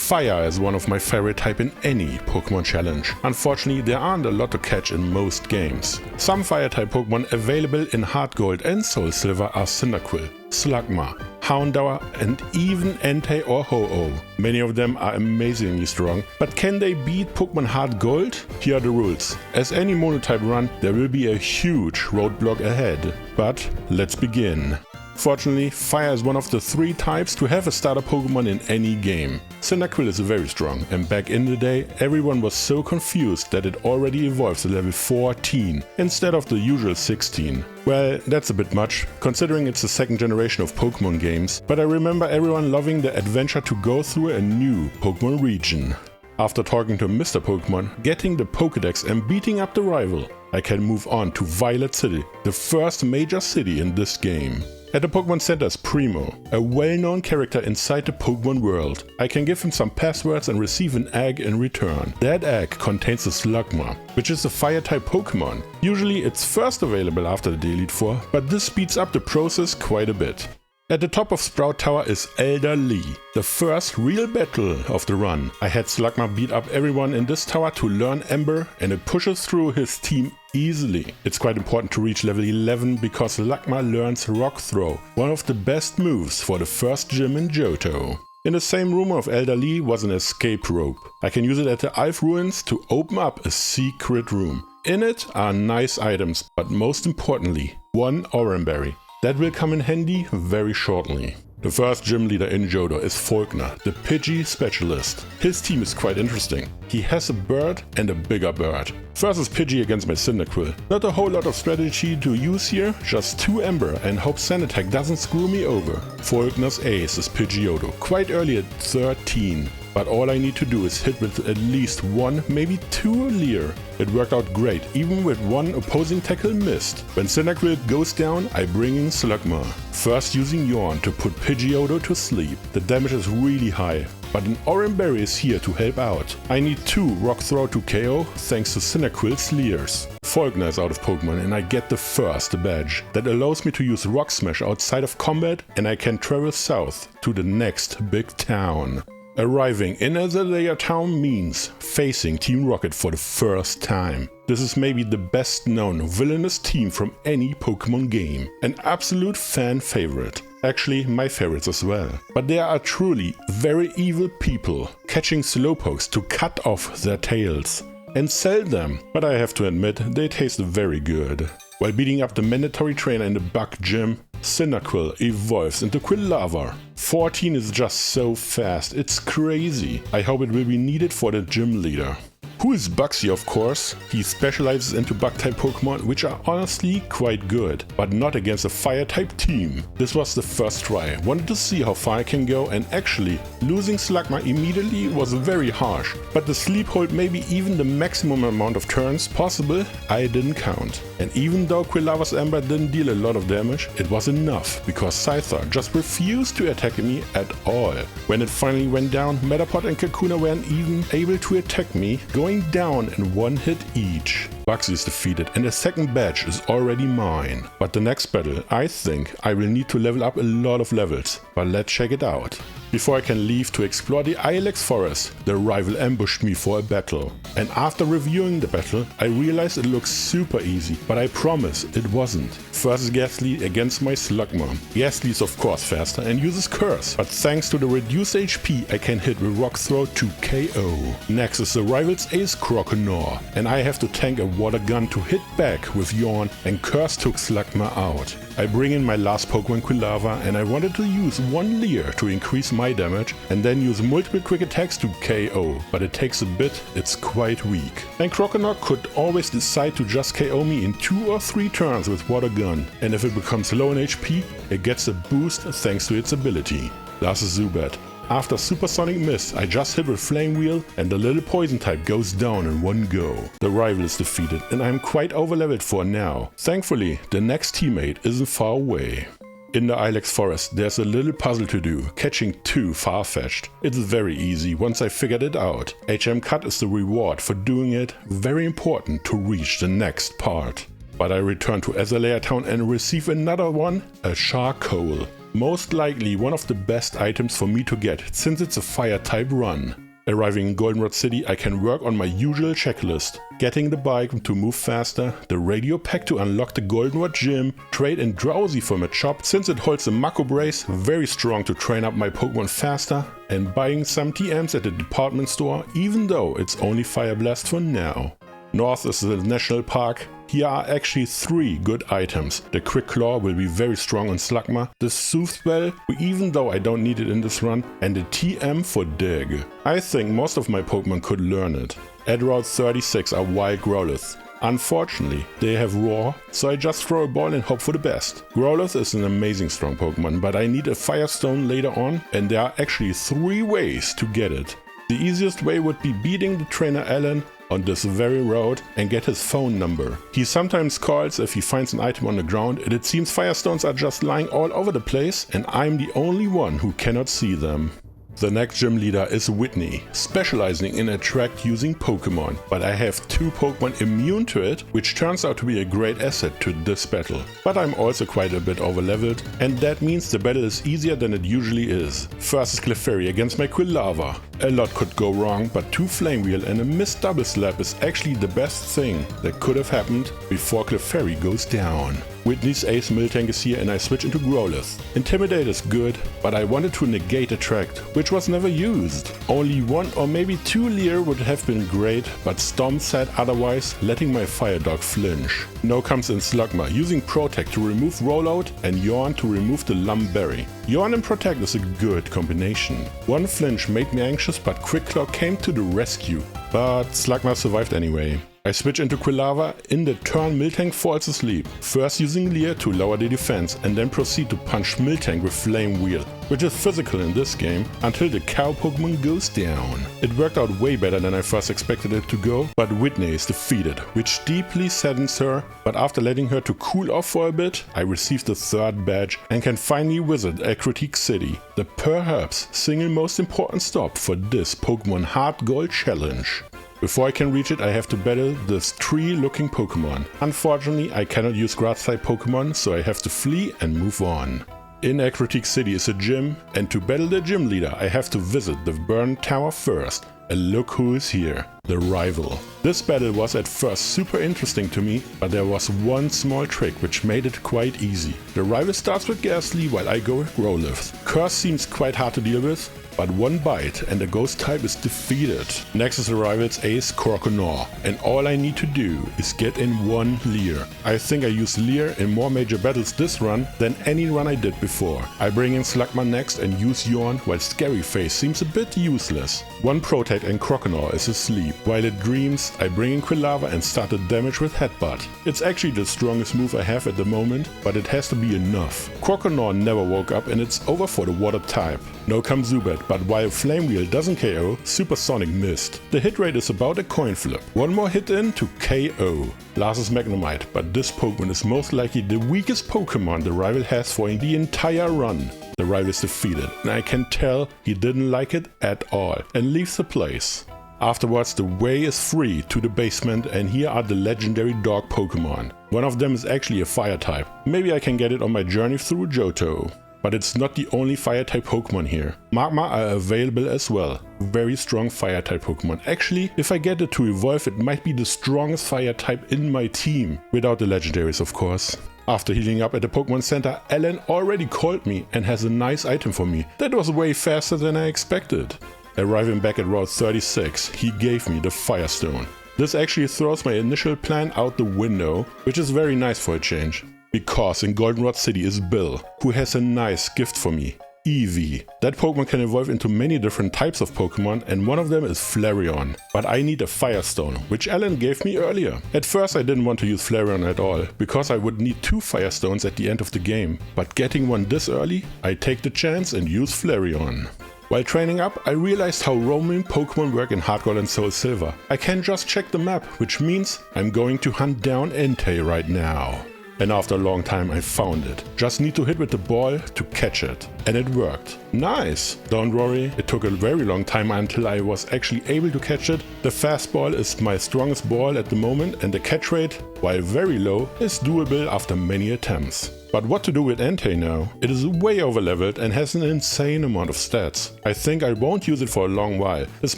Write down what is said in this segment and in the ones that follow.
Fire is one of my favorite type in any Pokemon challenge. Unfortunately, there aren't a lot to catch in most games. Some fire type Pokemon available in Heart Gold and Soul Silver are Cyndaquil, Slugma, Houndour and even Entei or Ho-Oh. Many of them are amazingly strong, but can they beat Pokemon Heart Gold? Here are the rules. As any monotype run, there will be a huge roadblock ahead. But let's begin. Fortunately, Fire is one of the 3 types to have a starter Pokemon in any game. Cyndaquil is very strong, and back in the day, everyone was so confused that it already evolves to level 14 instead of the usual 16. Well, that's a bit much, considering it's the 2nd generation of Pokemon games, but I remember everyone loving the adventure to go through a new Pokemon region. After talking to Mr. Pokemon, getting the Pokédex and beating up the rival, I can move on to Violet City, the first major city in this game. At the Pokemon Center is Primo, a well-known character inside the Pokemon world. I can give him some passwords and receive an egg in return. That egg contains the Slugma, which is a fire-type Pokemon. Usually it's first available after the Elite Four, but this speeds up the process quite a bit. At the top of Sprout Tower is Elder Lee, the first real battle of the run. I had Slugma beat up everyone in this tower to learn Ember, and it pushes through his team easily. It's quite important to reach level 11 because Slugma learns Rock Throw, one of the best moves for the first gym in Johto. In the same room of Elder Lee was an escape rope. I can use it at the Alph Ruins to open up a secret room. In it are nice items, but most importantly, one Oranberry. That will come in handy very shortly. The first gym leader in Johto is Falkner, the Pidgey specialist. His team is quite interesting. He has a bird and a bigger bird. First is Pidgey against my Cyndaquil. Not a whole lot of strategy to use here, just 2 Ember and hope Sand Attack doesn't screw me over. Falkner's ace is Pidgeotto, quite early at 13. But all I need to do is hit with at least 1, maybe 2 Leer. It worked out great, even with 1 opposing tackle missed. When Cyndaquil goes down, I bring in Slugma. First using Yawn to put Pidgeotto to sleep. The damage is really high, but an Oranberry is here to help out. I need 2 Rock Throw to KO thanks to Cyndaquil's Leers. Falkner is out of Pokemon and I get the first badge. That allows me to use Rock Smash outside of combat and I can travel south to the next big town. Arriving in Azalea Town means facing Team Rocket for the first time. This is maybe the best known villainous team from any Pokemon game. An absolute fan favorite. Actually, my favorites as well. But they are truly very evil people, catching Slowpokes to cut off their tails and sell them. But I have to admit, they taste very good. While beating up the mandatory trainer in the Bug Gym, Cyndaquil evolves into Quilava. 14 is just so fast, it's crazy. I hope it will be needed for the gym leader. Who is Bugsy, of course. He specializes into bug-type Pokemon, which are honestly quite good, but not against a fire-type team. This was the first try. Wanted to see how far I can go, and actually, losing Slugma immediately was very harsh. But the sleep hold maybe even the maximum amount of turns possible, I didn't count. And even though Quilava's Ember didn't deal a lot of damage, it was enough, because Scyther just refused to attack me at all. When it finally went down, Metapod and Kakuna weren't even able to attack me, going down in 1 hit each. Bugsy is defeated and the second badge is already mine. But the next battle, I think I will need to level up a lot of levels, but let's check it out. Before I can leave to explore the Ilex forest, the rival ambushed me for a battle. And after reviewing the battle, I realized it looks super easy, but I promise it wasn't. First is Ghastly against my Slugma. Ghastly is of course faster and uses Curse, but thanks to the reduced HP I can hit with Rock Throw to KO. Next is the rival's ace Croconaw, and I have to tank a water gun to hit back with Yawn, and Curse took Slugma out. I bring in my last Pokemon Quilava and I wanted to use 1 Leer to increase my damage and then use multiple quick attacks to KO, but it takes a bit, it's quite weak. And Croconaw could always decide to just KO me in 2 or 3 turns with Water Gun, and if it becomes low in HP, it gets a boost thanks to its ability. Last is Zubat. After Supersonic Mist, I just hit with Flame Wheel and the little poison type goes down in 1 go. The rival is defeated and I'm quite overleveled for now. Thankfully, the next teammate isn't far away. In the Ilex forest, there's a little puzzle to do, catching 2 Farfetch'd. It's very easy once I figured it out. HM Cut is the reward for doing it, very important to reach the next part. but I return to Azalea Town and receive another one, a charcoal. Most likely one of the best items for me to get, since it's a fire type run. Arriving in Goldenrod City, I can work on my usual checklist. Getting the bike to move faster, the radio pack to unlock the Goldenrod gym, trade in Drowsy from a shop since it holds a Mako brace, very strong to train up my Pokemon faster, and buying some TMs at the department store, even though it's only Fire Blast for now. North is the national park. Here are actually 3 good items. The Quick Claw will be very strong on Slugma, the Soothe Spell, even though I don't need it in this run, and the TM for Dig. I think most of my Pokemon could learn it. At Route 36 are Wild Growlithe. Unfortunately, they have Roar, so I just throw a ball and hope for the best. Growlithe is an amazing strong Pokemon, but I need a Firestone later on, and there are actually 3 ways to get it. The easiest way would be beating the trainer Alan on this very road and get his phone number. He sometimes calls if he finds an item on the ground, and it seems Firestones are just lying all over the place and I'm the only one who cannot see them. The next gym leader is Whitney, specializing in attract using Pokemon, but I have 2 Pokemon immune to it, which turns out to be a great asset to this battle. But I'm also quite a bit overleveled, and that means the battle is easier than it usually is. First is Clefairy against my Quilava. A lot could go wrong, but 2 Flame Wheel and a missed double slap is actually the best thing that could have happened before Clefairy goes down. Whitney's Ace Miltank is here and I switch into Growlithe. Intimidate is good, but I wanted to negate Attract, which was never used. Only 1 or maybe 2 Leer would have been great, but Stomp said otherwise, letting my Fire Dog flinch. Now comes in Slugma, using Protect to remove Rollout and Yawn to remove the Lumberry. Yawn and Protect is a good combination. 1 flinch made me anxious, but Quick Claw came to the rescue. But Slugma survived anyway. I switch into Quilava, in the turn Miltank falls asleep, first using Leer to lower the defense and then proceed to punch Miltank with Flame Wheel, which is physical in this game, until the cow Pokemon goes down. It worked out way better than I first expected it to go, but Whitney is defeated, which deeply saddens her, but after letting her to cool off for a bit, I received the 3rd badge and can finally visit Aquatic City, the perhaps single most important stop for this Pokemon Heart Gold challenge. Before I can reach it, I have to battle this tree-looking Pokemon. Unfortunately, I cannot use Grass-type Pokemon, so I have to flee and move on. In Aquatic City is a gym, and to battle the gym leader, I have to visit the Burn Tower first. And look who is here, the rival. This battle was at first super interesting to me, but there was one small trick which made it quite easy. The rival starts with Ghastly while I go with Growlithe. Curse seems quite hard to deal with, but 1 bite and the ghost type is defeated. Next is the rival's ace Croconaw, and all I need to do is get in 1 Leer. I think I used Leer in more major battles this run than any run I did before. I bring in Slugma next and use Yawn, while Scary Face seems a bit useless. 1 Protect and Croconaw is asleep. While it dreams, I bring in Quilava and start the damage with Headbutt. It's actually the strongest move I have at the moment, but it has to be enough. Croconaw never woke up and it's over for the water type. Now comes Zubat, but while Flame Wheel doesn't KO, Supersonic missed. The hit rate is about a coin flip. 1 more hit in to KO. Last is Magnemite, but this Pokemon is most likely the weakest Pokemon the rival has for the entire run. The rival is defeated, and I can tell he didn't like it at all, and leaves the place. Afterwards, the way is free to the basement, and here are the legendary dog Pokemon. One of them is actually a fire type. Maybe I can get it on my journey through Johto. But it's not the only fire type Pokemon here. Magmar are available as well. Very strong fire type Pokemon. Actually, if I get it to evolve, it might be the strongest fire type in my team. Without the legendaries, of course. After healing up at the Pokemon Center, Alan already called me and has a nice item for me. That was way faster than I expected. Arriving back at Route 36, he gave me the Firestone. This actually throws my initial plan out the window, which is very nice for a change. Because in Goldenrod City is Bill, who has a nice gift for me. Eevee. That Pokemon can evolve into many different types of Pokemon, and one of them is Flareon. But I need a Firestone, which Alan gave me earlier. At first I didn't want to use Flareon at all, because I would need 2 Firestones at the end of the game. But getting one this early, I take the chance and use Flareon. While training up, I realized how roaming Pokemon work in Heart Gold and Soul Silver. I can just check the map, which means I'm going to hunt down Entei right now. And after a long time I found it. Just need to hit with the ball to catch it. And it worked. Nice! Don't worry, it took a very long time until I was actually able to catch it. The fastball is my strongest ball at the moment and the catch rate, while very low, is doable after many attempts. But what to do with Entei now? It is way overleveled and has an insane amount of stats. I think I won't use it for a long while. This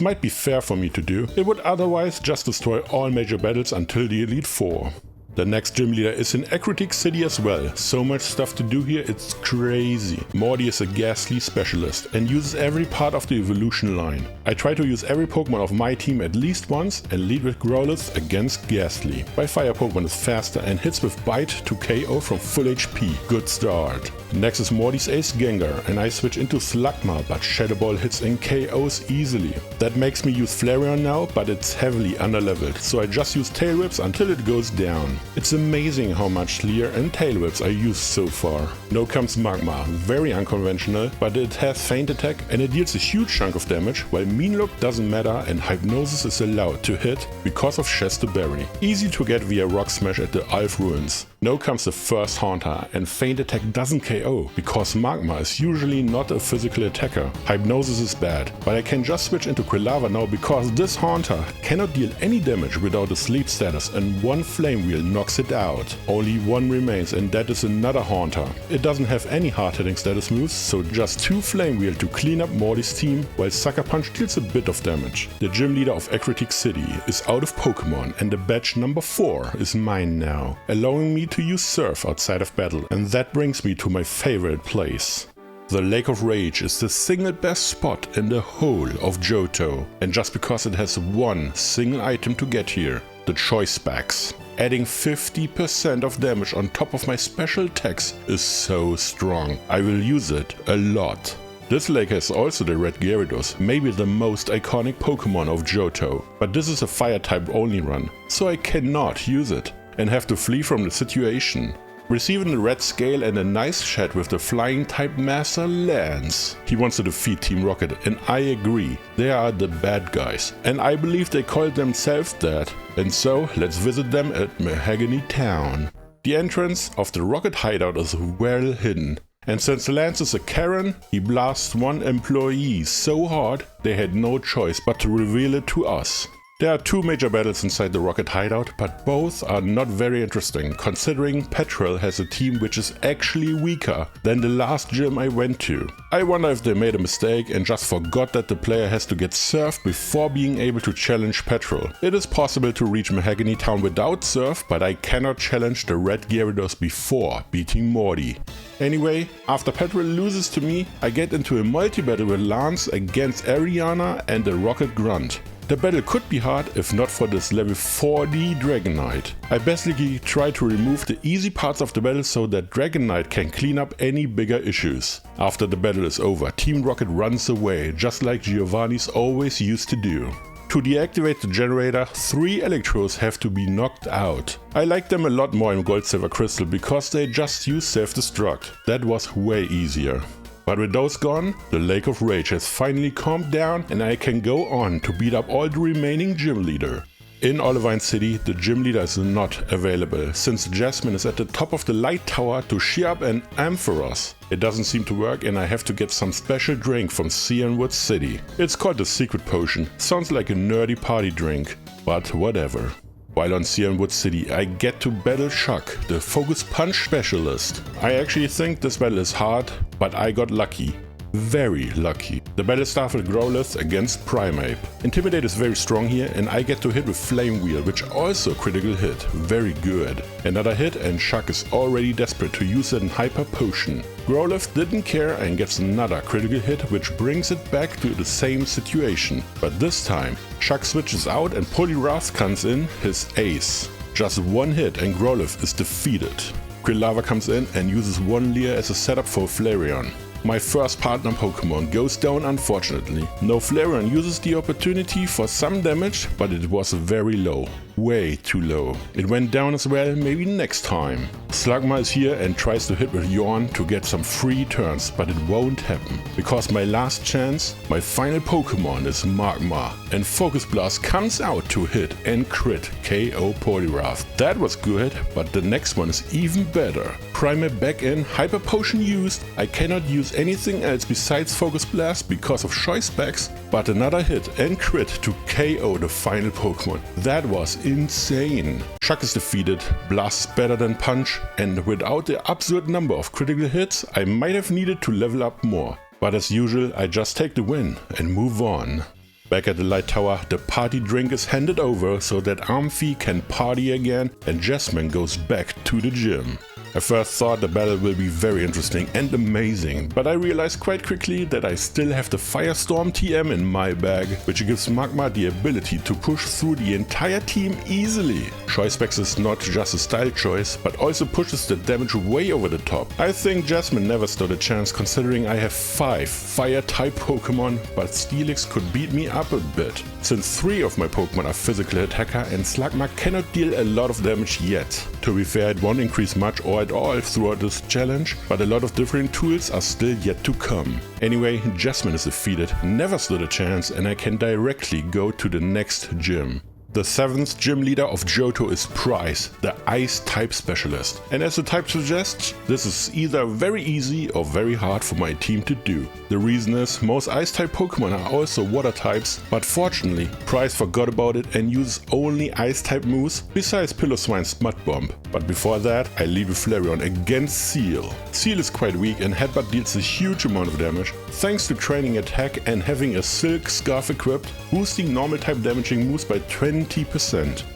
might be fair for me to do. It would otherwise just destroy all major battles until the Elite Four. The next gym leader is in Aquatic City as well. So much stuff to do here, it's crazy. Morty is a ghastly specialist and uses every part of the evolution line. I try to use every Pokemon of my team at least once and lead with Growlithe against Ghastly. My fire Pokemon is faster and hits with Bite to KO from full HP. Good start. Next is Morty's ace Gengar and I switch into Slugma, but Shadow Ball hits and KOs easily. That makes me use Flareon now, but it's heavily underleveled, so I just use Tail Whips until it goes down. It's amazing how much Leer and Tail Whips I used so far. Now comes Magmar, very unconventional, but it has Feint Attack and it deals a huge chunk of damage, while Mean Look doesn't matter and Hypnosis is allowed to hit because of Chester Berry. Easy to get via Rock Smash at the Alph Ruins. Now comes the first Haunter and Feint Attack doesn't KO, because Magmar is usually not a physical attacker. Hypnosis is bad, but I can just switch into Quilava now because this Haunter cannot deal any damage without a sleep status and one Flame Wheel knocks it out. Only one remains and that is another Haunter. It doesn't have any hard-hitting status moves, so just 2 Flame Wheel to clean up Morty's team, while Sucker Punch deals a bit of damage. The gym leader of Aquatic City is out of Pokemon and the badge number 4 is mine now, allowing me to use Surf outside of battle, and that brings me to my favorite place. The Lake of Rage is the single best spot in the whole of Johto, and just because it has one single item to get here, the Choice Specs. Adding 50% of damage on top of my special attacks is so strong. I will use it a lot. This lake has also the Red Gyarados, maybe the most iconic Pokemon of Johto, but this is a fire type only run, so I cannot use it and have to flee from the situation. Receiving the red scale and a nice chat with the flying type master Lance. He wants to defeat Team Rocket and I agree, they are the bad guys and I believe they call themselves that, and so let's visit them at Mahogany Town. The entrance of the Rocket hideout is well hidden, and since Lance is a Karen, he blasts one employee so hard they had no choice but to reveal it to us. There are 2 major battles inside the Rocket hideout, but both are not very interesting, considering Petrel has a team which is actually weaker than the last gym I went to. I wonder if they made a mistake and just forgot that the player has to get Surf before being able to challenge Petrel. It is possible to reach Mahogany Town without Surf, but I cannot challenge the Red Gyarados before beating Morty. Anyway, after Petrel loses to me, I get into a multi-battle with Lance against Ariana and the Rocket Grunt. The battle could be hard if not for this level 40 Dragonite. I basically try to remove the easy parts of the battle so that Dragonite can clean up any bigger issues. After the battle is over, Team Rocket runs away, just like Giovanni's always used to do. To deactivate the generator, 3 Electros have to be knocked out. I like them a lot more in Gold Silver Crystal because they just use self-destruct. That was way easier. But with those gone, the Lake of Rage has finally calmed down and I can go on to beat up all the remaining gym leader. In Olivine City, the gym leader is not available, since Jasmine is at the top of the light tower to shear up an Ampharos. It doesn't seem to work and I have to get some special drink from Cianwood City. It's called the Secret Potion, sounds like a nerdy party drink, but whatever. While on Cianwood City, I get to battle Chuck, the Focus Punch specialist. I actually think this battle is hard, but I got lucky. Very lucky. The battle starts with Growlithe against Primeape. Intimidate is very strong here and I get to hit with Flame Wheel, which also critical hit. Very good. Another hit and Chuck is already desperate to use it in Hyper Potion. Growlithe didn't care and gets another critical hit, which brings it back to the same situation. But this time, Chuck switches out and Poliwrath comes in, his ace. Just one hit and Growlithe is defeated. Quilava comes in and uses one Leer as a setup for Flareon. My first partner Pokemon goes down unfortunately. No Flareon uses the opportunity for some damage, but it was very low. way too low. It went down as well, maybe next time. Slugma is here and tries to hit with Yawn to get some free turns, but it won't happen. Because my last chance, my final Pokemon is Magmar, and Focus Blast comes out to hit and crit KO Poliwrath. That was good, but the next one is even better. Primo back in, Hyper Potion used. I cannot use anything else besides Focus Blast because of choice specs, but another hit and crit to KO the final Pokemon. That was insane. Shock is defeated, Blast is better than Punch, and without the absurd number of critical hits, I might have needed to level up more. But as usual, I just take the win and move on. Back at the Light Tower, the party drink is handed over so that Amphi can party again and Jasmine goes back to the gym. I first thought the battle will be very interesting and amazing, but I realized quite quickly that I still have the Firestorm TM in my bag, which gives Magmar the ability to push through the entire team easily. Choice Specs is not just a style choice, but also pushes the damage way over the top. I think Jasmine never stood a chance considering I have 5 Fire-type Pokemon, but Steelix could beat me up a bit. Since 3 of my Pokemon are physical attacker and Slugma cannot deal a lot of damage yet. To be fair, it won't increase much or at all throughout this challenge, but a lot of different tools are still yet to come. Anyway, Jasmine is defeated, never stood a chance, and I can directly go to the next gym. The 7th gym leader of Johto is Pryce, the Ice type specialist. And as the type suggests, this is either very easy or very hard for my team to do. The reason is, most Ice type Pokemon are also Water types, but fortunately, Pryce forgot about it and uses only Ice type moves, besides Pillowswine's Mud Bomb. But before that, I lead with Flareon against Seal. Seal is quite weak and Headbutt deals a huge amount of damage, thanks to training attack and having a Silk Scarf equipped, boosting normal type damaging moves by 20%.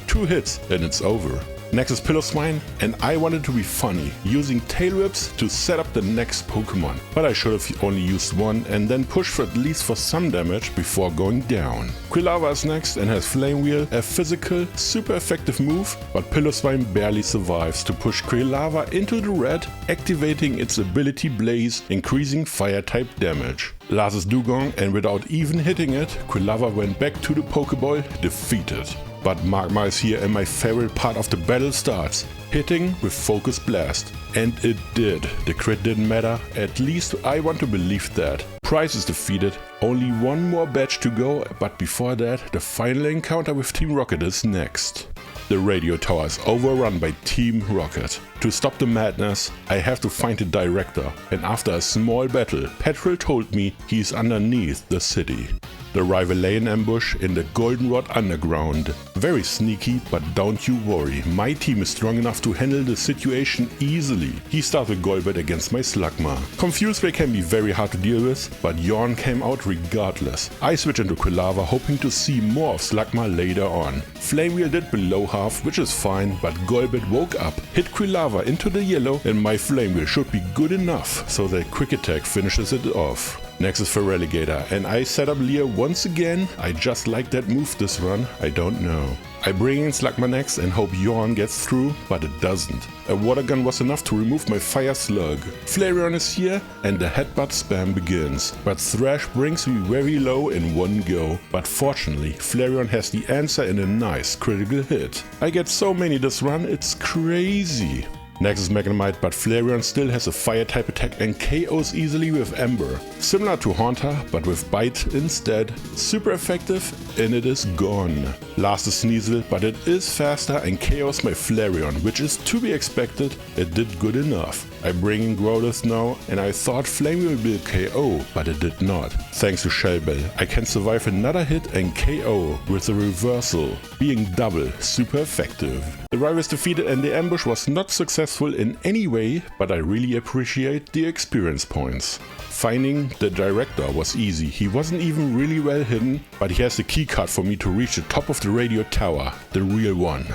2 hits and it's over. Next is Pillowswine, and I wanted to be funny, using Tail Whips to set up the next Pokemon. But I should have only used one and then pushed for at least for some damage before going down. Quilava is next and has Flame Wheel, a physical, super effective move, but Pillowswine barely survives to push Quilava into the red, activating its ability Blaze, increasing fire type damage. Last is Dugong, and without even hitting it, Quilava went back to the Pokeball, defeated. But Magmar is here and my favorite part of the battle starts, hitting with Focus Blast. And it did. The crit didn't matter, at least I want to believe that. Pryce is defeated, only one more batch to go, but before that, the final encounter with Team Rocket is next. The radio tower is overrun by Team Rocket. To stop the madness, I have to find the director, and after a small battle, Petrol told me he's underneath the city. The rival lay in ambush in the Goldenrod underground. Very sneaky, but don't you worry, my team is strong enough to handle the situation easily. He started Golbat against my Slugma. Confuse Ray can be very hard to deal with, but Yawn came out regardless. I switch into Quilava hoping to see more of Slugma later on. Flame Wheel did below half, which is fine, but Golbat woke up, hit Quilava into the yellow, and my Flame Wheel should be good enough so that Quick Attack finishes it off. Next is Feraligatr, and I set up Leer once again. I just like that move this run, I don't know. I bring in Slugma next and hope Yawn gets through, but it doesn't. A water gun was enough to remove my fire slug. Flareon is here and the headbutt spam begins, but Thrash brings me very low in one go. But fortunately, Flareon has the answer in a nice critical hit. I get so many this run, it's crazy. Next is Magnemite, but Flareon still has a fire type attack and KOs easily with Ember. Similar to Haunter, but with Bite instead. Super effective, and it is gone. Last is Sneasel, but it is faster and KOs my Flareon, which is to be expected. It did good enough. I bring in Growlithe now, and I thought Flame will be a KO, but it did not. Thanks to Shell Bell, I can survive another hit and KO with a reversal, being double super effective. The rival is defeated and the ambush was not successful in any way, but I really appreciate the experience points. Finding the director was easy, he wasn't even really well hidden, but he has the keycard for me to reach the top of the radio tower, the real one.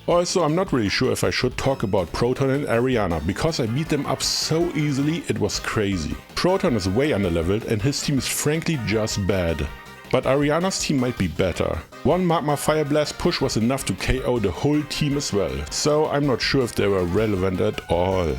Also, I'm not really sure if I should talk about Proton and Ariana, because I beat them up so easily it was crazy. Proton is way underleveled and his team is frankly just bad. But Ariana's team might be better. One Magmar Fire Blast push was enough to KO the whole team as well, so I'm not sure if they were relevant at all.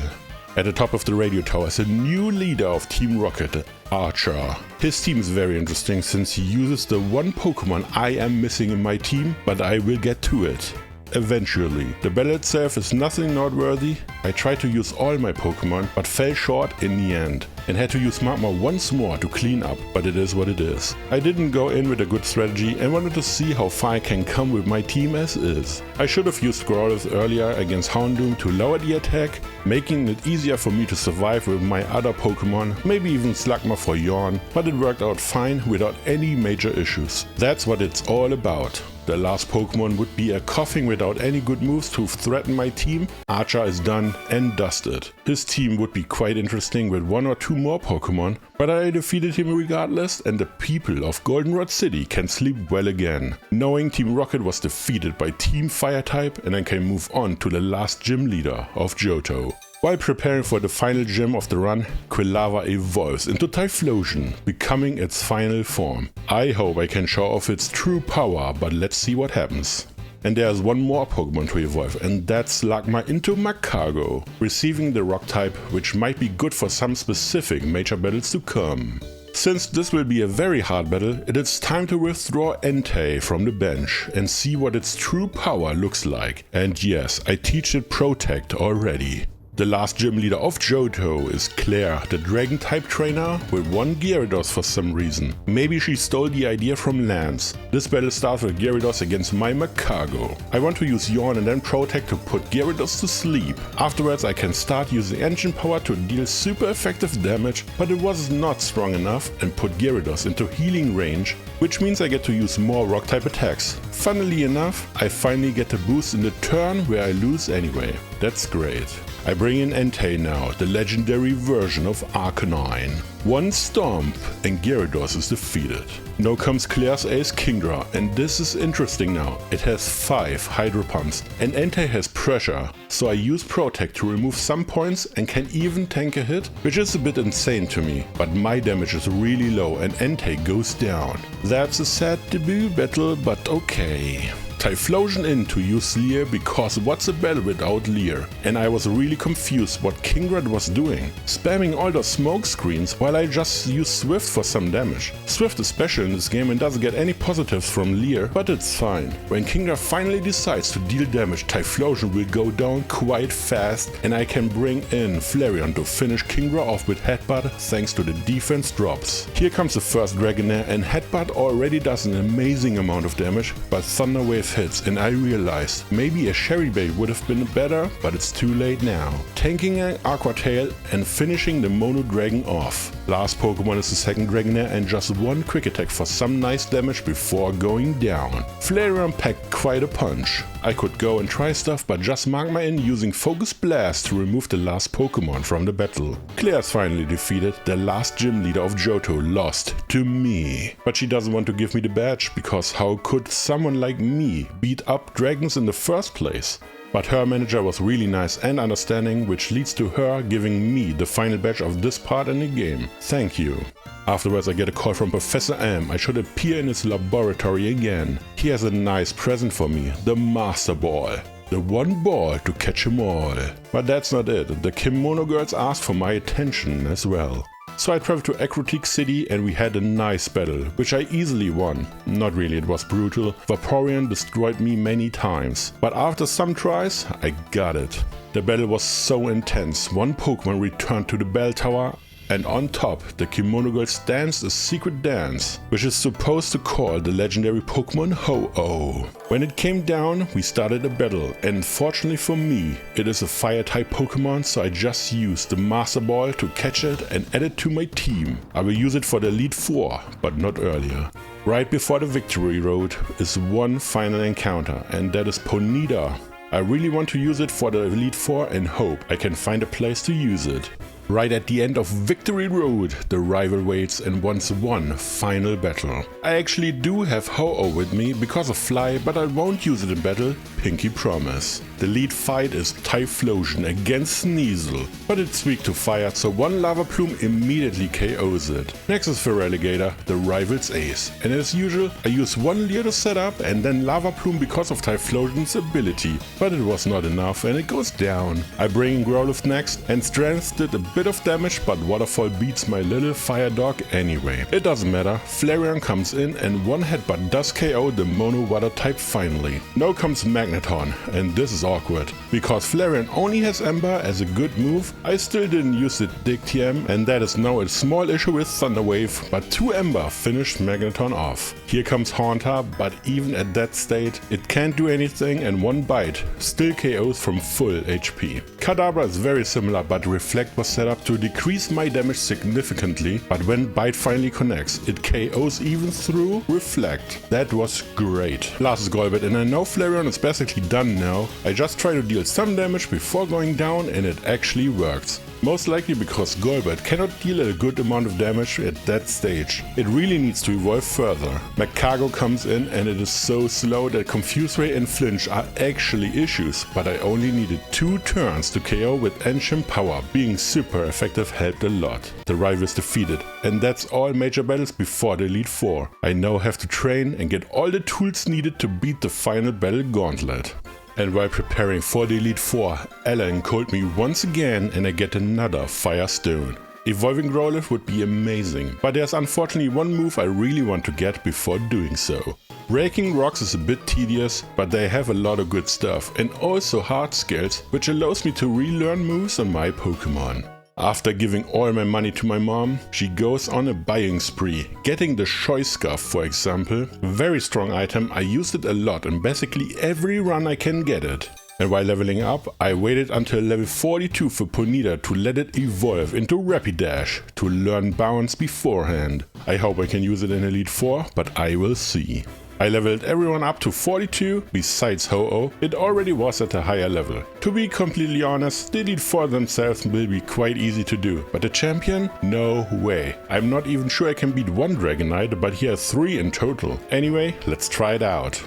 At the top of the radio tower is a new leader of Team Rocket, Archer. His team is very interesting since he uses the one Pokemon I am missing in my team, but I will get to it. eventually. The battle itself is nothing noteworthy. I tried to use all my Pokemon, but fell short in the end, and had to use magmar once more to clean up, but it is what it is. I didn't go in with a good strategy and wanted to see how far I can come with my team as is. I should have used growlithe earlier against Houndour to lower the attack, making it easier for me to survive with my other Pokemon, maybe even Slugma for yawn, but it worked out fine without any major issues. That's what it's all about. The last Pokemon would be a coughing without any good moves to threaten my team. Archer is done and dusted. His team would be quite interesting with 1 or 2 more Pokemon, but I defeated him regardless, and the people of Goldenrod City can sleep well again, knowing Team Rocket was defeated by Team Fire-type, and I can move on to the last gym leader of Johto. While preparing for the final gym of the run, Quilava evolves into Typhlosion, becoming its final form. I hope I can show off its true power, but let's see what happens. And there's one more Pokemon to evolve, and that's Slugma into Magcargo, receiving the rock type, which might be good for some specific major battles to come. Since this will be a very hard battle, it is time to withdraw Entei from the bench and see what its true power looks like. And yes, I teach it Protect already. The last gym leader of Johto is Claire, the dragon type trainer with 1 Gyarados for some reason. Maybe she stole the idea from Lance. This battle starts with Gyarados against my Magcargo. I want to use Yawn and then Protect to put Gyarados to sleep. Afterwards I can start using engine power to deal super effective damage, but it was not strong enough and put Gyarados into healing range, which means I get to use more rock type attacks. Funnily enough, I finally get a boost in the turn where I lose anyway. That's great. I bring in Entei now, the legendary version of Arcanine. 1 Stomp and Gyarados is defeated. Now comes Claire's ace Kingdra, and this is interesting now. It has 5 Hydro Pumps and Entei has Pressure, so I use Protect to remove some points and can even tank a hit, which is a bit insane to me, but my damage is really low and Entei goes down. That's a sad debut battle, but okay. Typhlosion in to use Leer because what's a battle without Leer? And I was really confused what Kingdra was doing, spamming all those smoke screens while I just use Swift for some damage. Swift is special in this game and doesn't get any positives from Leer, but it's fine. When Kingdra finally decides to deal damage, Typhlosion will go down quite fast and I can bring in Flareon to finish Kingdra off with Headbutt thanks to the defense drops. Here comes the first Dragonair and Headbutt already does an amazing amount of damage, but Thunder Wave hits and I realized maybe a Cherry Bait would have been better, but it's too late now. Tanking an Aqua Tail and finishing the Mono Dragon off. Last Pokemon is the second Dragonair and just 1 quick attack for some nice damage before going down. Flareon packed quite a punch. I could go and try stuff, but just magmar in using Focus Blast to remove the last Pokemon from the battle. Claire's finally defeated, the last gym leader of Johto lost to me. But she doesn't want to give me the badge, because how could someone like me beat up dragons in the first place? But her manager was really nice and understanding, which leads to her giving me the final badge of this part in the game. Thank you. Afterwards I get a call from Professor M. I should appear in his laboratory again. He has a nice present for me, the Master Ball. The 1 ball to catch them all. But that's not it, the Kimono girls asked for my attention as well. So I traveled to Acrotique City and we had a nice battle, which I easily won. Not really, it was brutal. Vaporeon destroyed me many times, but after some tries, I got it. The battle was so intense, 1 Pokemon returned to the bell tower, and on top, the Kimono girls danced a secret dance, which is supposed to call the legendary Pokemon Ho-Oh. When it came down, we started a battle, and fortunately for me, it is a Fire-type Pokemon, so I just used the Master Ball to catch it and add it to my team. I will use it for the Elite Four, but not earlier. Right before the Victory Road is 1 final encounter, and that is Ponyta. I really want to use it for the Elite Four and hope I can find a place to use it. Right at the end of Victory Road, the rival waits and wants 1 final battle. I actually do have Ho-Oh with me because of Fly, but I won't use it in battle, pinky promise. The lead fight is Typhlosion against Sneasel, but it's weak to fire, so 1 Lava Plume immediately KOs it. Next is Feraligatr, the rival's ace, and as usual I use 1 Leer to set up and then Lava Plume because of Typhlosion's ability, but it was not enough and it goes down. I bring in Growlithe next and strengthened it a bit of damage, but Waterfall beats my little fire dog anyway. It doesn't matter, Flareon comes in and one headbutt does KO the mono water type finally. Now comes Magneton, and this is awkward. Because Flareon only has Ember as a good move, I still didn't use the Dig TM, and that is now a small issue with Thunder Wave, but 2 Ember finished Magneton off. Here comes Houndour, but even at that state, it can't do anything and one bite still KOs from full HP. Kadabra is very similar, but Reflect was set up to decrease my damage significantly, but when Bite finally connects, it KOs even through Reflect. That was great. Last is Golbat, and I know Flareon is basically done now. I just try to deal some damage before going down and it actually works. Most likely because Golbat cannot deal a good amount of damage at that stage. It really needs to evolve further. Magcargo comes in and it is so slow that Confuse Ray and Flinch are actually issues, but I only needed 2 turns to KO with Ancient Power. Being super effective helped a lot. The rival is defeated, and that's all major battles before the Elite Four. I now have to train and get all the tools needed to beat the final battle gauntlet. And while preparing for the Elite Four, Alan called me once again and I get another Fire Stone. Evolving Growlithe would be amazing, but there's unfortunately one move I really want to get before doing so. Breaking rocks is a bit tedious, but they have a lot of good stuff and also hard skills, which allows me to relearn moves on my Pokemon. After giving all my money to my mom, she goes on a buying spree, getting the Shoy Scarf for example. Very strong item, I used it a lot in basically every run I can get it. And while leveling up, I waited until level 42 for Ponyta to let it evolve into Rapidash to learn bounce beforehand. I hope I can use it in Elite Four, but I will see. I leveled everyone up to 42, besides Ho-Oh, it already was at a higher level. To be completely honest, the Elite Four themselves will be quite easy to do, but the champion? No way. I'm not even sure I can beat one Dragonite, but he has 3 in total. Anyway, let's try it out.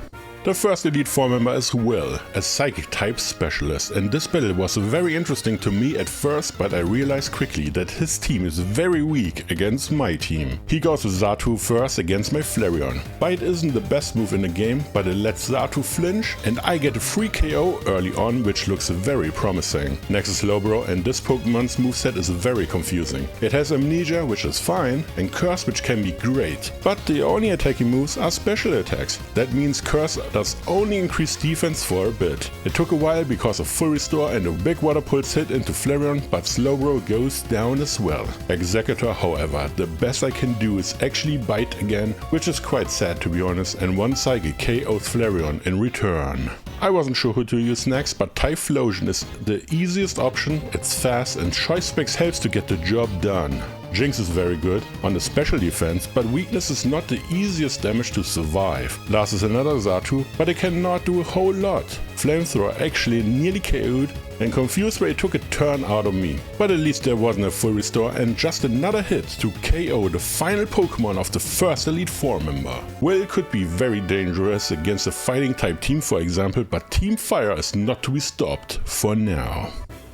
The first Elite Four member is Will, a Psychic type specialist, and this battle was very interesting to me at first, but I realized quickly that his team is very weak against my team. He goes with Xatu first against my Flareon. Bite isn't the best move in the game, but it lets Xatu flinch and I get a free KO early on, which looks very promising. Next is Slowbro, and this Pokemon's moveset is very confusing. It has Amnesia, which is fine, and Curse, which can be great, but the only attacking moves are special attacks. That means Curse does only increase defense for a bit. It took a while because of full restore and a big water pulse hit into Flareon, but Slowbro goes down as well. Executor, however, the best I can do is actually Bite again, which is quite sad to be honest, and one Psychic KOs Flareon in return. I wasn't sure who to use next, but Typhlosion is the easiest option, it's fast and Choice Specs helps to get the job done. Jinx is very good on the special defense, but weakness is not the easiest damage to survive. Last is another Xatu, but it cannot do a whole lot. Flamethrower actually nearly KO'd, and Confuse Ray took a turn out of me. But at least there wasn't a full restore and just another hit to KO the final Pokemon of the first Elite Four member. Will could be very dangerous against a fighting type team for example, but Team Fire is not to be stopped for now.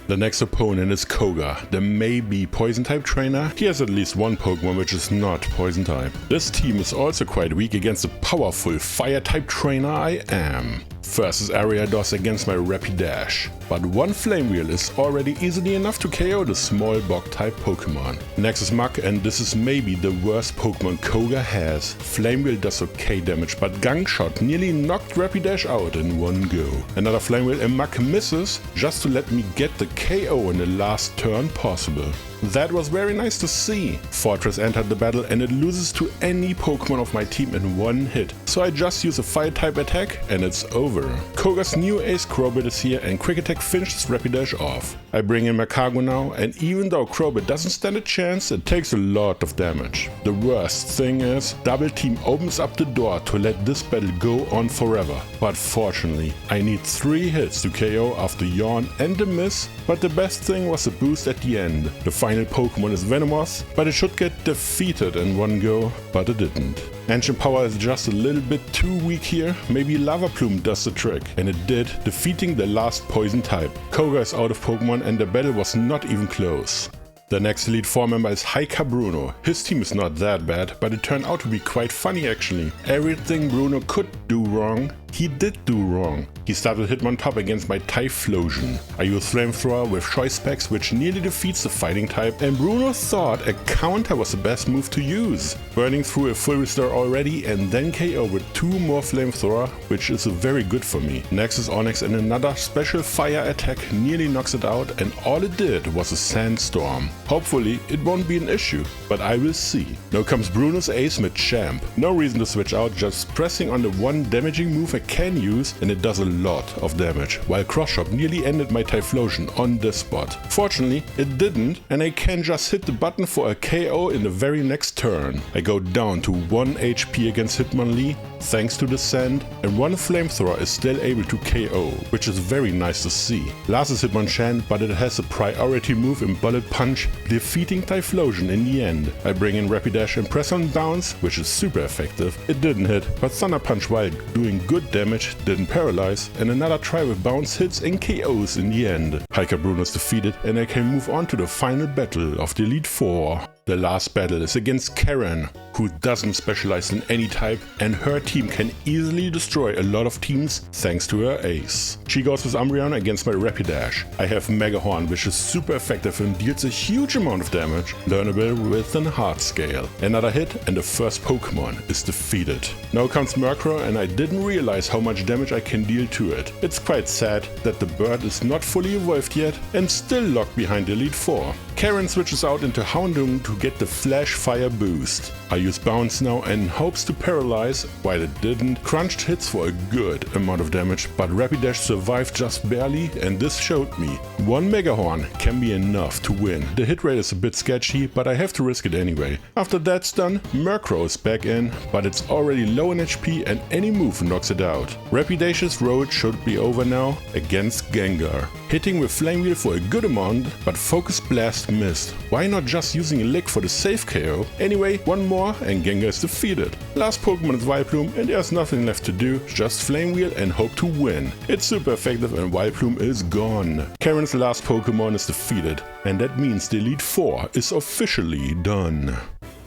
The next opponent is Koga, the maybe poison type trainer. He has at least one Pokemon which is not poison type. This team is also quite weak against the powerful fire type trainer I am. First is Ariados against my Rapidash, but one Flame Wheel is already easily enough to KO the small bog type Pokemon. Next is Muk, and this is maybe the worst Pokemon Koga has. Flame Wheel does okay damage, but Gunk Shot nearly knocked Rapidash out in one go. Another Flame Wheel and Muk misses just to let me get the KO in the last turn possible. That was very nice to see. Fortress entered the battle and it loses to any Pokemon of my team in one hit, so I just use a fire type attack and it's over. Koga's new ace Crowbit is here and Quick Attack finishes Rapidash off. I bring in Magcargo now, and even though Crowbit doesn't stand a chance, it takes a lot of damage. The worst thing is, Double Team opens up the door to let this battle go on forever. But fortunately, I need 3 hits to KO after Yawn and a miss, but the best thing was the boost at the end. The final Pokemon is Venomoth, but it should get defeated in one go, but it didn't. Ancient Power is just a little bit too weak here, maybe Lava Plume does the trick, and it did, defeating the last poison type. Koga is out of Pokemon and the battle was not even close. The next Elite Four member is Bruno. His team is not that bad, but it turned out to be quite funny actually. Everything Bruno could do wrong, he did do wrong. He started Hitmontop against my Typhlosion. I used Flamethrower with Choice Specs, which nearly defeats the fighting type, and Bruno thought a counter was the best move to use. Burning through a full restore already and then KO with 2 more Flamethrower, which is very good for me. Next is Onyx and another special fire attack nearly knocks it out, and all it did was a sandstorm. Hopefully it won't be an issue, but I will see. Now comes Bruno's ace with Champ. No reason to switch out, just pressing on the one damaging move I can use, and it does a lot of damage, while Cross Chop nearly ended my Typhlosion on this spot. Fortunately it didn't, and I can just hit the button for a KO in the very next turn. I go down to 1 HP against Hitmonlee thanks to the sand, and 1 Flamethrower is still able to KO, which is very nice to see. Last is Hitmonchan, but it has a priority move in Bullet Punch, defeating Typhlosion in the end. I bring in Rapidash and press on Bounce, which is super effective. It didn't hit, but Thunder Punch, while doing good damage, didn't paralyze, and another try with Bounce hits and KOs in the end. Hiker Bruno is defeated, and I can move on to the final battle of the Elite Four. The last battle is against Karen, who doesn't specialize in any type, and her team can easily destroy a lot of teams thanks to her ace. She goes with Umbreon against my Rapidash. I have Mega Horn, which is super effective and deals a huge amount of damage, learnable with an hard scale. Another hit and the first Pokemon is defeated. Now comes Murkrow, and I didn't realize how much damage I can deal to it. It's quite sad that the bird is not fully evolved yet and still locked behind the Elite Four. Karen switches out into Houndour to get the Flash Fire boost. I use Bounce now and hopes to paralyze, while it didn't. Crunched hits for a good amount of damage, but Rapidash survived just barely, and this showed me 1 Mega Horn can be enough to win. The hit rate is a bit sketchy, but I have to risk it anyway. After that's done, Murkrow is back in, but it's already low in HP and any move knocks it out. Rapidash's road should be over now against Gengar. Hitting with Flame Wheel for a good amount, but Focus Blast missed. Why not just using a lick for the safe KO? Anyway, 1 more and Gengar is defeated. Last Pokemon is Vileplume, and there's nothing left to do, just Flame Wheel and hope to win. It's super effective and Vileplume is gone. Karen's last Pokemon is defeated, and that means the Elite Four is officially done.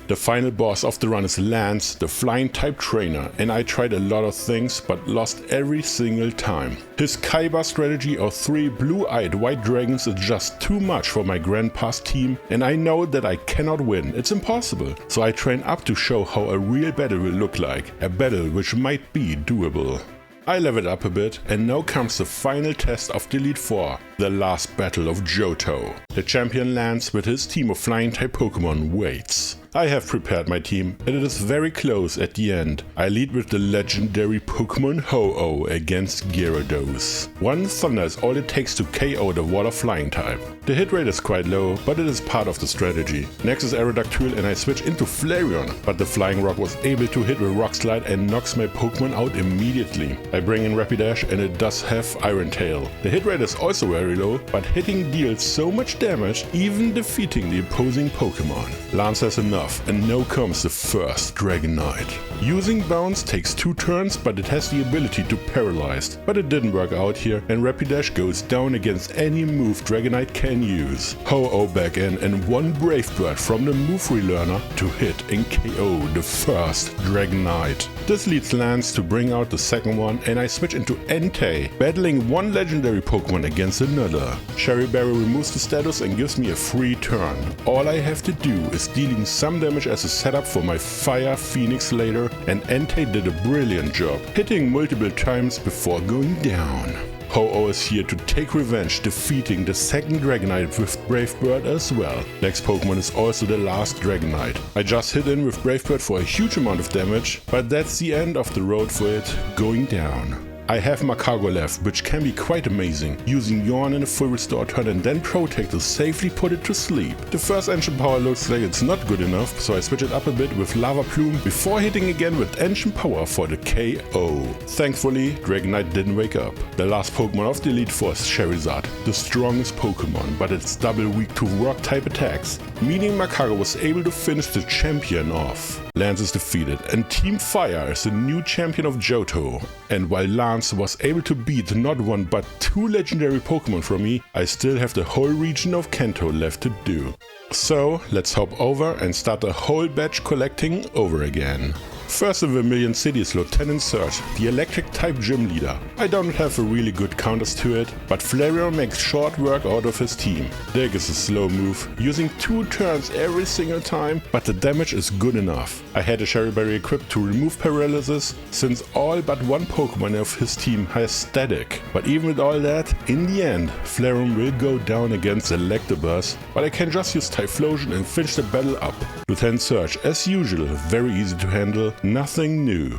The final boss of the run is Lance, the flying type trainer, and I tried a lot of things but lost every single time. His Kaiba strategy of 3 blue-eyed white dragons is just too much for my grandpa's team, and I know that I cannot win, it's impossible. So I train up to show how a real battle will look like, a battle which might be doable. I leveled up a bit, and now comes the final test of the Elite Four, the last battle of Johto. The champion Lance with his team of flying type Pokemon waits. I have prepared my team, and it is very close at the end. I lead with the legendary Pokemon Ho-Oh against Gyarados. 1 Thunder is all it takes to KO the water flying type. The hit rate is quite low, but it is part of the strategy. Next is Aerodactyl, and I switch into Flareon, but the Flying Rock was able to hit with Rock Slide and knocks my Pokemon out immediately. I bring in Rapidash, and it does have Iron Tail. The hit rate is also very low, but hitting deals so much damage, even defeating the opposing Pokemon. Lance has enough, and now comes the first Dragonite. Using Bounce takes 2 turns, but it has the ability to paralyze. But it didn't work out here, and Rapidash goes down against any move Dragonite can use. Ho-Oh back in, and 1 Brave Bird from the move relearner to hit and KO the first Dragonite. This leads Lance to bring out the second one, and I switch into Entei, battling 1 legendary Pokemon against another. Cherry Berry removes the status and gives me a free turn. All I have to do is dealing some damage as a setup for my Fire Phoenix later, and Entei did a brilliant job, hitting multiple times before going down. Ho-Oh is here to take revenge, defeating the second Dragonite with Brave Bird as well. Next Pokemon is also the last Dragonite. I just hit in with Brave Bird for a huge amount of damage, but that's the end of the road for it, going down. I have Magmar left, which can be quite amazing, using Yawn in a full restore turn and then Protect to safely put it to sleep. The first Ancient Power looks like it's not good enough, so I switch it up a bit with Lava Plume before hitting again with Ancient Power for the KO. Thankfully, Dragonite didn't wake up. The last Pokemon of the Elite Four is Charizard, the strongest Pokemon, but it's double weak to rock type attacks, meaning Magmar was able to finish the champion off. Lance is defeated, and Team Fire is the new champion of Johto. And while Lance was able to beat not 1 but 2 legendary Pokemon from me, I still have the whole region of Kanto left to do. So let's hop over and start the whole batch collecting over again. First in Vermilion City is Lieutenant Surge, the electric type gym leader. I don't have a really good counters to it, but Flareon makes short work out of his team. Dig is a slow move, using 2 turns every single time, but the damage is good enough. I had a Cherry Berry equipped to remove paralysis, since all but one Pokemon of his team has static. But even with all that, in the end, Flareon will go down against Electabuzz, but I can just use Typhlosion and finish the battle up. Lieutenant Surge, as usual, very easy to handle, nothing new.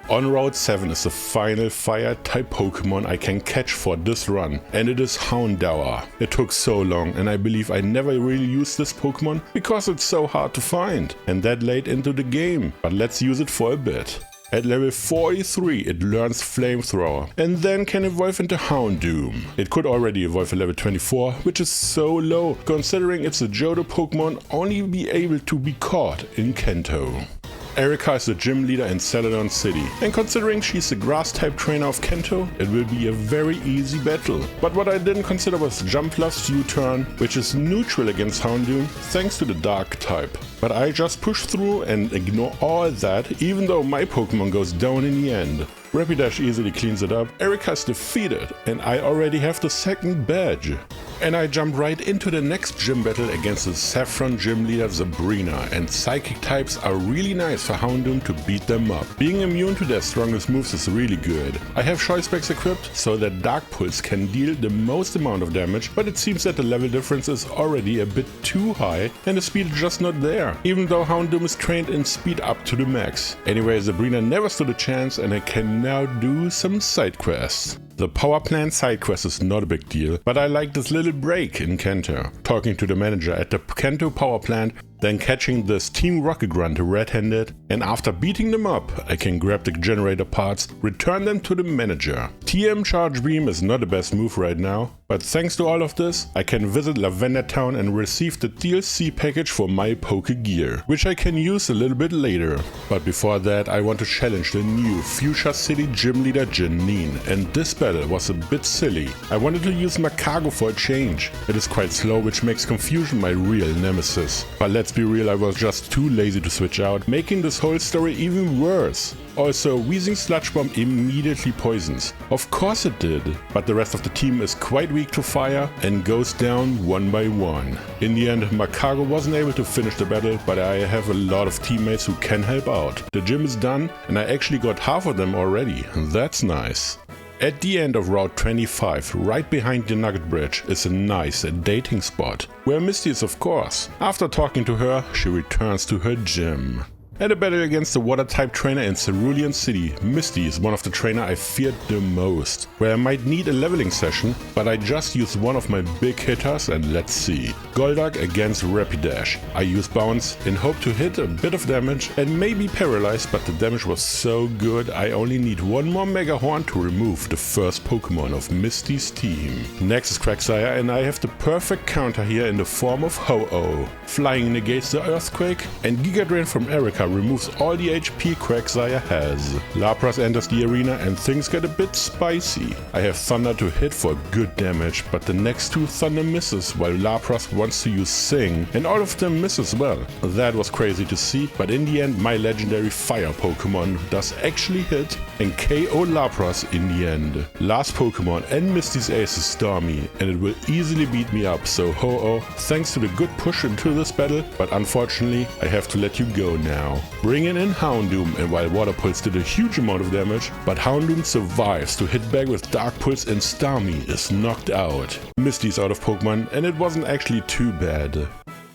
On Route 7 is the final fire-type Pokemon I can catch for this run, and it is Houndour. It took so long, and I believe I never really used this Pokemon because it's so hard to find, and that late into the game, but let's use it for a bit. At level 43 it learns Flamethrower and then can evolve into Houndour. It could already evolve at level 24, which is so low considering it's a Johto Pokemon only be able to be caught in Kanto. Erika is the gym leader in Celadon City, and considering she's the grass-type trainer of Kanto, it will be a very easy battle. But what I didn't consider was Jump plus U-turn, which is neutral against Houndour thanks to the dark type. But I just push through and ignore all that, even though my Pokemon goes down in the end. Rapidash easily cleans it up, Erika is defeated, and I already have the second badge. And I jump right into the next gym battle against the Saffron gym leader Sabrina, and psychic types are really nice for Houndour to beat them up. Being immune to their strongest moves is really good. I have Choice Specs equipped so that Dark Pulse can deal the most amount of damage, but it seems that the level difference is already a bit too high and the speed is just not there, even though Houndour is trained in speed up to the max. Anyway, Sabrina never stood a chance and I can now do some side quests. The power plant side quest is not a big deal, but I like this little break in Kanto. Talking to the manager at the Kanto power plant, then catching this Team Rocket Grunt red-handed, and after beating them up, I can grab the generator parts, return them to the manager. TM Charge Beam is not the best move right now, but thanks to all of this, I can visit Lavender Town and receive the DLC package for my Pokegear, which I can use a little bit later. But before that, I want to challenge the new Fuchsia City gym leader Janine, and this battle was a bit silly. I wanted to use Magmar for a change. It is quite slow, which makes Confusion my real nemesis. But let's be real, I was just too lazy to switch out, making this whole story even worse. Also, Wheezing Sludge Bomb immediately poisons. Of course it did, but the rest of the team is quite weak to fire and goes down one by one. In the end, Magmar wasn't able to finish the battle, but I have a lot of teammates who can help out. The gym is done and I actually got half of them already. That's nice. At the end of Route 25, right behind the Nugget Bridge, is a nice dating spot, where Misty is of course. After talking to her, she returns to her gym. At a battle against the water-type trainer in Cerulean City, Misty is one of the trainer I feared the most, where I might need a leveling session, but I just use one of my big hitters and let's see. Golduck against Rapidash. I use Bounce in hope to hit a bit of damage and maybe paralyze, but the damage was so good I only need one more Mega Horn to remove the first Pokemon of Misty's team. Next is Quagsire and I have the perfect counter here in the form of Ho-Oh. Flying negates the Earthquake and Giga Drain from Erika removes all the HP Quagsire has. Lapras enters the arena and things get a bit spicy. I have Thunder to hit for good damage, but the next two Thunder misses while Lapras wants to use Sing, and all of them miss as well. That was crazy to see, but in the end my legendary Fire Pokemon does actually hit and KO Lapras in the end. Last Pokemon and Misty's ace is Stormy, and it will easily beat me up, so Ho-Oh, thanks to the good push into this battle, but unfortunately I have to let you go now. Bringing in Houndour, and while Water Pulse did a huge amount of damage, but Houndour survives to hit back with Dark Pulse and Starmie is knocked out. Misty's out of Pokemon and it wasn't actually too bad.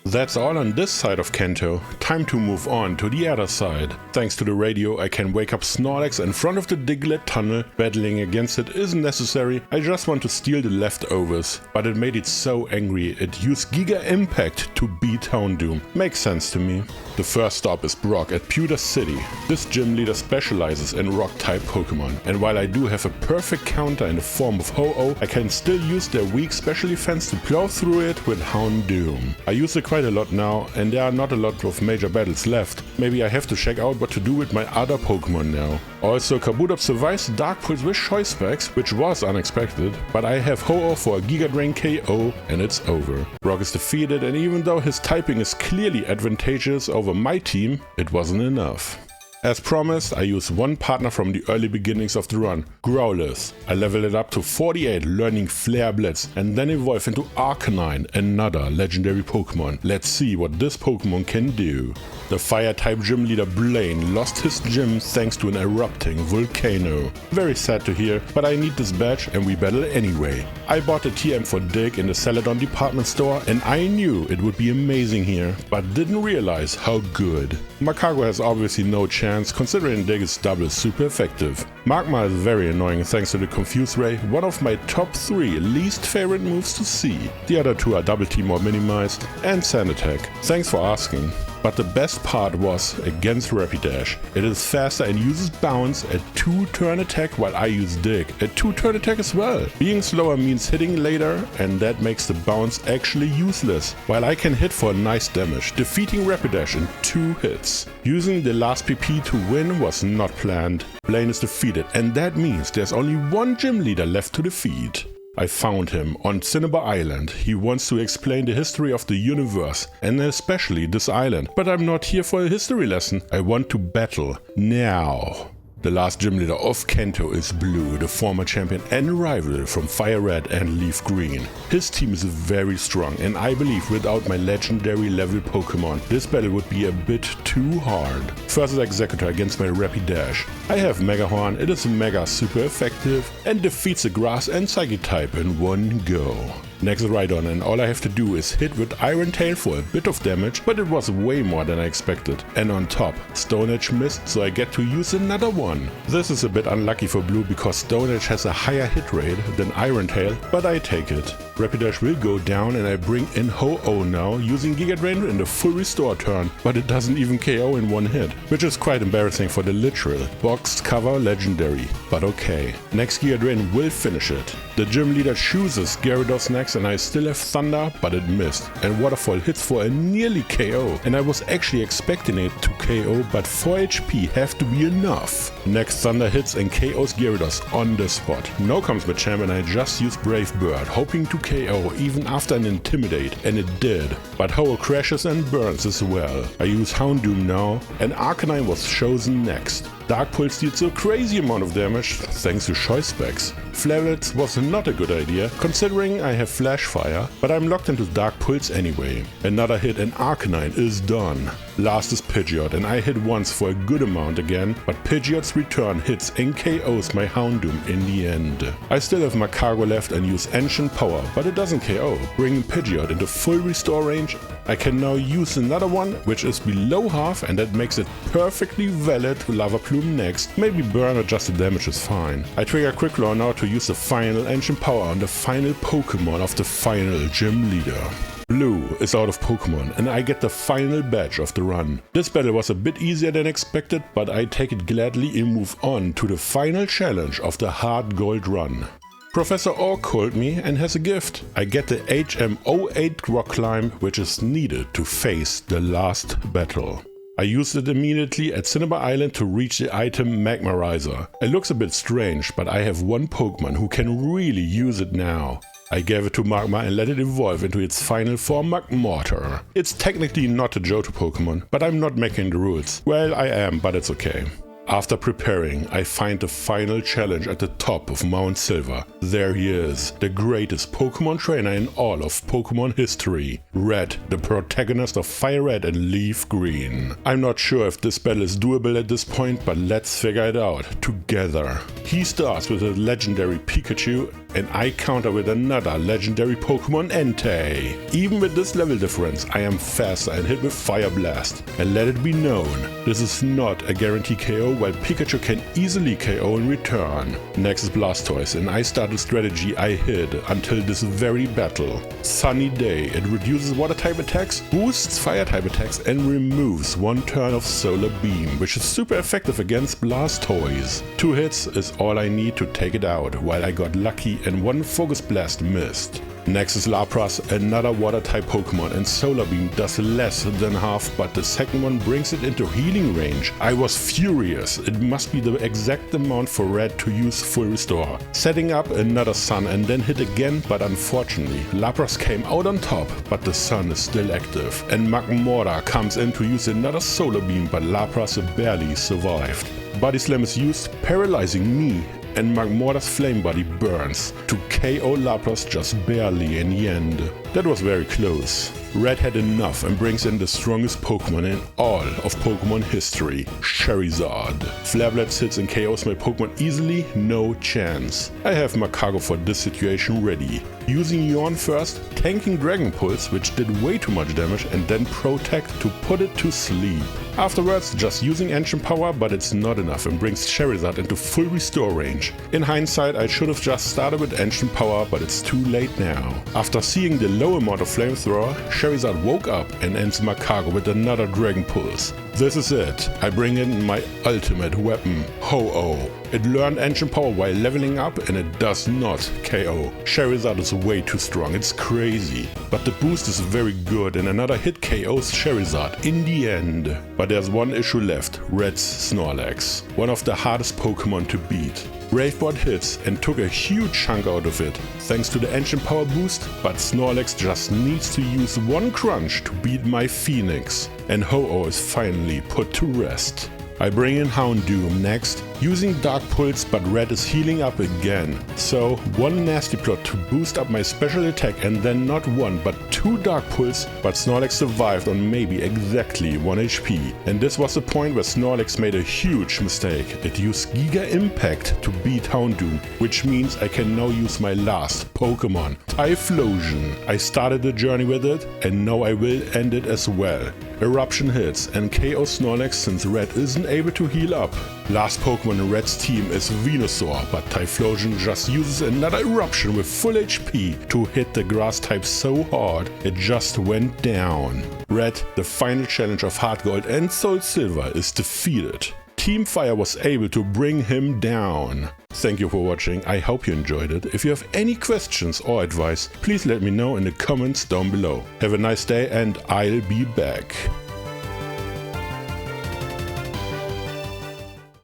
That's all on this side of Kanto. Time to move on to the other side. Thanks to the radio I can wake up Snorlax in front of the Diglett tunnel. Battling against it isn't necessary, I just want to steal the leftovers. But it made it so angry it used Giga Impact to beat Houndour. Makes sense to me. The first stop is Brock at Pewter City. This gym leader specializes in rock type Pokemon, and while I do have a perfect counter in the form of Ho-Oh, I can still use their weak special defense to plow through it with Houndour. I use it quite a lot now and there are not a lot of major battles left. Maybe I have to check out what to do with my other Pokemon now. Also, Kabutops survives Dark Pulse with Choice Specs, which was unexpected, but I have Ho-Oh for a Giga Drain KO and it's over. Brock is defeated, and even though his typing is clearly advantageous over my team, it wasn't enough. As promised, I use one partner from the early beginnings of the run, Growlithe. I level it up to 48, learning Flare Blitz, and then evolve into Arcanine, another legendary Pokemon. Let's see what this Pokemon can do. The Fire-type gym leader Blaine lost his gym thanks to an erupting volcano. Very sad to hear, but I need this badge and we battle anyway. I bought a TM for Dig in the Celadon department store and I knew it would be amazing here, but didn't realize how good. Magmar has obviously no chance considering Dig is double super effective. Magmar is very annoying thanks to the Confuse Ray, one of my top 3 least favorite moves to see. The other 2 are Double Team or Minimize and Sand Attack. Thanks for asking. But the best part was against Rapidash. It is faster and uses Bounce, a 2-turn attack, while I use Dig, a 2-turn attack as well. Being slower means hitting later, and that makes the Bounce actually useless, while I can hit for nice damage, defeating Rapidash in 2 hits. Using the last PP to win was not planned. Blaine is defeated, and that means there's only one gym leader left to defeat. I found him on Cinnabar Island. He wants to explain the history of the universe, and especially this island. But I'm not here for a history lesson. I want to battle now. The last gym leader of Kanto is Blue, the former champion and rival from Fire Red and Leaf Green. His team is very strong, and I believe without my legendary level Pokemon, this battle would be a bit too hard. First is Executor against my Rapidash. I have Mega Horn, it is mega super effective and defeats the Grass and Psychic type in one go. Next is Rhydon, and all I have to do is hit with Iron Tail for a bit of damage, but it was way more than I expected. And on top, Stone Edge missed, so I get to use another one. This is a bit unlucky for Blue because Stone Edge has a higher hit rate than Iron Tail, but I take it. Rapidash will go down and I bring in Ho-Oh now, using Giga Drain in the full restore turn, but it doesn't even KO in one hit, which is quite embarrassing for the literal boxed cover legendary, but okay. Next Giga Drain will finish it. The gym leader chooses Gyarados next and I still have Thunder, but it missed, and Waterfall hits for a nearly KO, and I was actually expecting it to KO, but 4 HP have to be enough. Next Thunder hits and KOs Gyarados on the spot. Now comes Machamp and I just used Brave Bird, hoping to KO even after an Intimidate, and it did, but Ho-Oh crashes and burns as well. I use Houndour now, and Arcanine was chosen next. Dark Pulse deals a crazy amount of damage thanks to choice specs. Flare Blitz was not a good idea considering I have Flash Fire, but I'm locked into Dark Pulse anyway. Another hit and Arcanine is done. Last is Pidgeot and I hit once for a good amount again, but Pidgeot's return hits and KOs my Houndour in the end. I still have Magmar left and use Ancient Power, but it doesn't KO, bringing Pidgeot into full restore range. I can now use another one, which is below half, and that makes it perfectly valid to Lava Plume next. Maybe burn or just the damage is fine. I trigger Quick Claw now to use the final Ancient Power on the final Pokemon of the final gym leader. Blue is out of Pokemon and I get the final badge of the run. This battle was a bit easier than expected, but I take it gladly and move on to the final challenge of the Hard Gold run. Professor Orc called me and has a gift. I get the HM08 rock climb, which is needed to face the last battle. I used it immediately at Cinnabar Island to reach the item Magmarizer. It looks a bit strange, but I have one Pokemon who can really use it now. I gave it to Magmar and let it evolve into its final form, Magmortar. It's technically not a Johto Pokemon, but I'm not making the rules. Well, I am, but it's okay. After preparing, I find the final challenge at the top of Mount Silver. There he is, the greatest Pokemon trainer in all of Pokemon history. Red, the protagonist of Fire Red and Leaf Green. I'm not sure if this battle is doable at this point, but let's figure it out together. He starts with a legendary Pikachu and I counter with another legendary Pokemon Entei. Even with this level difference, I am faster and hit with Fire Blast. And let it be known, this is not a guarantee KO, while Pikachu can easily KO in return. Next is Blastoise, and I start a strategy I hid until this very battle. Sunny Day, it reduces water type attacks, boosts fire type attacks and removes one turn of Solar Beam, which is super effective against Blastoise. 2 hits is all I need to take it out, while I got lucky and one Focus Blast missed. Next is Lapras, another water type Pokemon, and Solar Beam does less than half, but the second one brings it into healing range. I was furious, it must be the exact amount for Red to use full restore. Setting up another Sun and then hit again, but unfortunately Lapras came out on top, but the Sun is still active. And Magmar comes in to use another Solar Beam, but Lapras barely survived. Body Slam is used, paralyzing me, and Magmar's Flame Body burns to KO Lapras just barely in the end. That was very close. Red had enough and brings in the strongest Pokemon in all of Pokemon history, Charizard. Flare Blitz hits and KOs my Pokemon easily, no chance. I have Magcargo for this situation ready. Using Yawn first, tanking Dragon Pulse, which did way too much damage, and then Protect to put it to sleep. Afterwards, just using Ancient Power, but it's not enough and brings Charizard into full restore range. In hindsight, I should have just started with Ancient Power, but it's too late now. After seeing the low amount of Flamethrower, Charizard woke up and ends Magcargo with another Dragon Pulse. This is it. I bring in my ultimate weapon, Ho-Oh. It learned Ancient Power while leveling up and it does not KO. Charizard is way too strong, it's crazy. But the boost is very good and another hit KOs Charizard in the end. But there's one issue left, Red's Snorlax. One of the hardest Pokemon to beat. Ravebot hits and took a huge chunk out of it, thanks to the Ancient Power boost, but Snorlax just needs to use one crunch to beat my Phoenix. And Ho-Oh is finally put to rest. I bring in Houndour next, using Dark Pulse, but Red is healing up again. So one Nasty Plot to boost up my special attack and then not one but two Dark Pulse, but Snorlax survived on maybe exactly 1 HP. And this was the point where Snorlax made a huge mistake. It used Giga Impact to beat Houndour, which means I can now use my last Pokemon, Typhlosion. I started the journey with it and now I will end it as well. Eruption hits and KO Snorlax since Red isn't able to heal up. Last Pokemon in Red's team is Venusaur, but Typhlosion just uses another Eruption with full HP to hit the grass type so hard it just went down. Red, the final challenge of Heart Gold and Soul Silver, is defeated. Team Fire was able to bring him down. Thank you for watching, I hope you enjoyed it. If you have any questions or advice, please let me know in the comments down below. Have a nice day and I'll be back.